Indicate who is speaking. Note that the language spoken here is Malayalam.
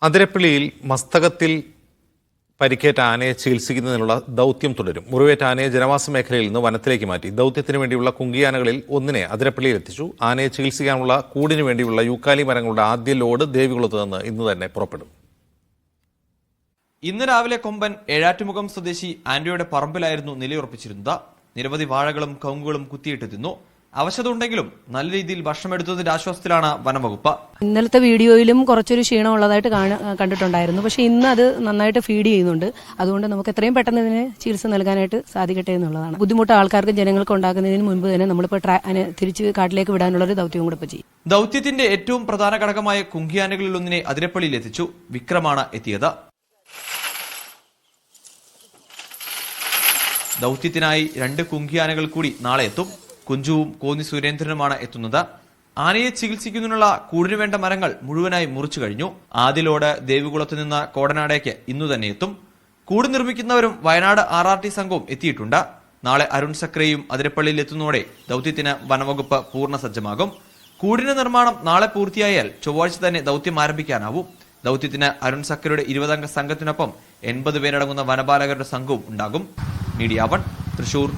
Speaker 1: അതിരപ്പള്ളിയിൽ മസ്തകത്തിൽ പരിക്കേറ്റ ആനയെ ചികിത്സിക്കുന്നതിനുള്ള ദൗത്യം തുടരും. മുറിവേറ്റ ആനയെ ജനവാസ മേഖലയിൽ നിന്ന് വനത്തിലേക്ക് മാറ്റി. ദൗത്യത്തിന് വേണ്ടിയുള്ള കുങ്കിയാനകളിൽ ഒന്നിനെ അതിരപ്പള്ളിയിൽ എത്തിച്ചു. ആനയെ ചികിത്സിക്കാനുള്ള കൂടിനു വേണ്ടിയുള്ള യൂക്കാലി മരങ്ങളുടെ ആദ്യ ലോഡ് ദേവികുളത്ത് നിന്ന് ഇന്ന് തന്നെ പുറപ്പെടും.
Speaker 2: ഇന്ന് രാവിലെ കൊമ്പൻ ഏഴാറ്റുമുഖം സ്വദേശി ആൻഡ്രിയുടെ പറമ്പിലായിരുന്നു നിലയുറപ്പിച്ചിരുന്നത്. നിരവധി വാഴകളും കവുങ്ങുകളും കുത്തിയിട്ട് തിന്നു. അവശത ഉണ്ടെങ്കിലും നല്ല രീതിയിൽ ഭക്ഷണം എടുത്തതിന്റെ ആശ്വാസത്തിലാണ് വനംവകുപ്പ്.
Speaker 3: ഇന്നലത്തെ വീഡിയോയിലും കുറച്ചൊരു ക്ഷീണം ഉള്ളതായിട്ട് കണ്ടിട്ടുണ്ടായിരുന്നു. പക്ഷെ ഇന്ന് അത് നന്നായിട്ട് ഫീഡ് ചെയ്യുന്നുണ്ട്. അതുകൊണ്ട് നമുക്ക് എത്രയും പെട്ടെന്ന് ഇതിന് ചികിത്സ നൽകാനായിട്ട് സാധിക്കട്ടെ എന്നുള്ളതാണ്. ബുദ്ധിമുട്ട് ആൾക്കാർക്കും ജനങ്ങൾക്കും ഉണ്ടാക്കുന്നതിന് മുൻപ് തന്നെ നമ്മളിപ്പോൾ തിരിച്ച് കാട്ടിലേക്ക് വിടാനുള്ള ഒരു ദൗത്യവും കൂടെ ഇപ്പോൾ ചെയ്യും.
Speaker 2: ദൗത്യത്തിന്റെ ഏറ്റവും പ്രധാന ഘടകമായ കുങ്കിയാനകളിൽ ഒന്നിനെ അതിരപ്പള്ളിയിൽ എത്തിച്ചു. വിക്രമാണ് എത്തിയത്. ദൗത്യത്തിനായി 2 കുങ്കിയാനകൾ കൂടി നാളെ എത്തും. കുഞ്ചുവും കോന്നി സുരേന്ദ്രനുമാണ് എത്തുന്നത്. ആനയെ ചികിത്സിക്കുന്നതിനുള്ള കൂടിനു വേണ്ട മരങ്ങൾ മുഴുവനായി മുറിച്ചു കഴിഞ്ഞു. ആദ്യ ലോഡ് ദേവികുളത്ത് നിന്ന് കോടനാടേക്ക് ഇന്നു തന്നെ എത്തും. കൂട് നിർമ്മിക്കുന്നവരും വയനാട് RRT സംഘവും എത്തിയിട്ടുണ്ട്. നാളെ അരുൺ സക്രയും അതിരപ്പള്ളിയിൽ എത്തുന്നതോടെ ദൗത്യത്തിന് വനംവകുപ്പ് പൂർണ്ണ സജ്ജമാകും. കൂടിന്റെ നിർമ്മാണം നാളെ പൂർത്തിയായാൽ ചൊവ്വാഴ്ച തന്നെ ദൗത്യം ആരംഭിക്കാനാവും. ദൗത്യത്തിന് അരുൺ സക്രയുടെ 20 അംഗ സംഘത്തിനൊപ്പം 80 പേരടങ്ങുന്ന വനപാലകരുടെ സംഘവും ഉണ്ടാകും. മീഡിയ 1 തൃശൂർ.